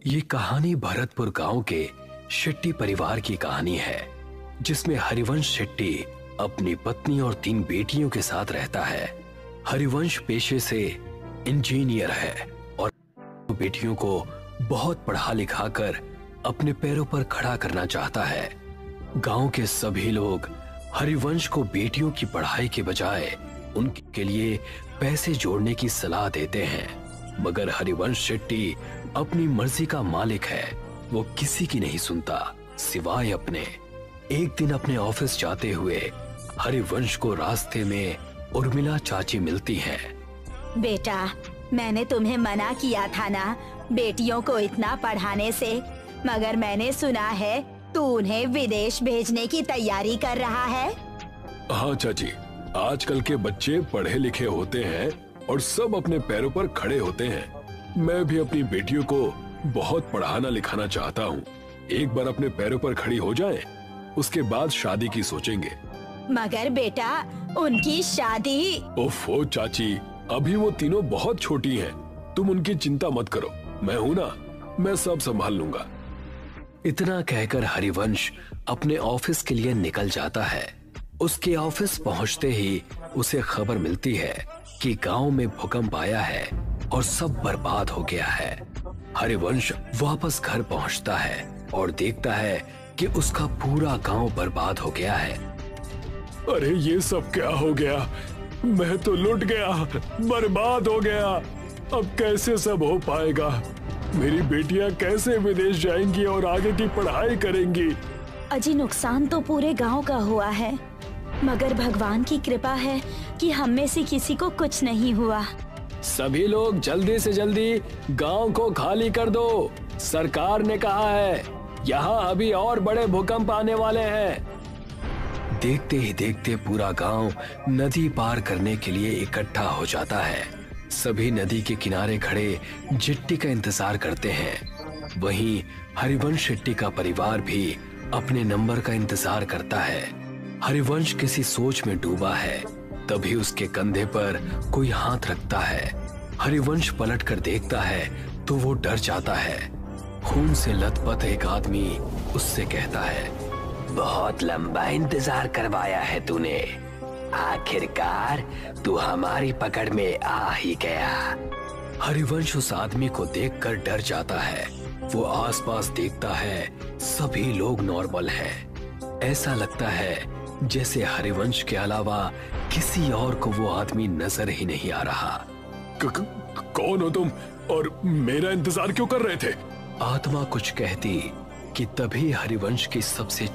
ये कहानी भरतपुर गांव के शेट्टी परिवार की कहानी है, जिसमें हरिवंश शेट्टी अपनी पत्नी और 3 बेटियों के साथ रहता है। हरिवंश पेशे से इंजीनियर है और बेटियों को बहुत पढ़ा लिखा कर अपने पैरों पर खड़ा करना चाहता है। गांव के सभी लोग हरिवंश को बेटियों की पढ़ाई के बजाय उनके लिए पैसे जोड़ने की सलाह देते हैं, मगर हरिवंश शेट्टी अपनी मर्जी का मालिक है। वो किसी की नहीं सुनता सिवाय अपने। एक दिन अपने ऑफिस जाते हुए हरिवंश को रास्ते में उर्मिला चाची मिलती हैं। बेटा, मैंने तुम्हें मना किया था ना बेटियों को इतना पढ़ाने से, मगर मैंने सुना है तू उन्हें विदेश भेजने की तैयारी कर रहा है। हाँ चाची, आजकल के बच्चे पढ़े लिखे होते हैं और सब अपने पैरों पर खड़े होते हैं। मैं भी अपनी बेटियों को बहुत पढ़ाना लिखाना चाहता हूँ। एक बार अपने पैरों पर खड़ी हो जाएं, उसके बाद शादी की सोचेंगे। मगर बेटा, उनकी शादी। ओफो चाची, अभी वो तीनों बहुत छोटी हैं। तुम उनकी चिंता मत करो, मैं हूँ ना, मैं सब संभाल लूंगा। इतना कहकर हरिवंश अपने ऑफिस के लिए निकल जाता है। उसके ऑफिस पहुंचते ही उसे खबर मिलती है कि गांव में भूकंप आया है और सब बर्बाद हो गया है। हरिवंश वापस घर पहुंचता है और देखता है कि उसका पूरा गांव बर्बाद हो गया है। अरे ये सब क्या हो गया? मैं तो लुट गया, बर्बाद हो गया। अब कैसे सब हो पाएगा? मेरी बेटियां कैसे विदेश जाएंगी और आगे की पढ़ाई करेंगी? अजी, नुकसान तो पूरे गांव का हुआ है, मगर भगवान की कृपा है कि हम में से किसी को कुछ नहीं हुआ। सभी लोग जल्दी से जल्दी गांव को खाली कर दो। सरकार ने कहा है यहाँ अभी और बड़े भूकंप आने वाले हैं। देखते ही देखते पूरा गांव नदी पार करने के लिए इकट्ठा हो जाता है। सभी नदी के किनारे खड़े जिट्टी का इंतजार करते हैं। वहीं हरिवंश शेट्टी का परिवार भी अपने नंबर का इंतजार करता है। हरिवंश किसी सोच में डूबा है, तभी उसके कंधे पर कोई हाथ रखता है। हरिवंश पलट कर देखता है तो वो डर जाता है। खून से लथपथ एक आदमी उससे कहता है, बहुत लंबा इंतजार करवाया है तूने, आखिरकार तू हमारी पकड़ में आ ही गया। हरिवंश उस आदमी को देखकर डर जाता है। वो आसपास देखता है, सभी लोग नॉर्मल हैं। ऐसा लगता है जैसे हरिवंश के अलावा किसी और को वो आदमी नजर ही नहीं आ रहा। कौन हो तुम और मेरा इंतजार क्यों कर रहे थे? आत्मा कुछ कहती कि तभी हरिवंश की सबसे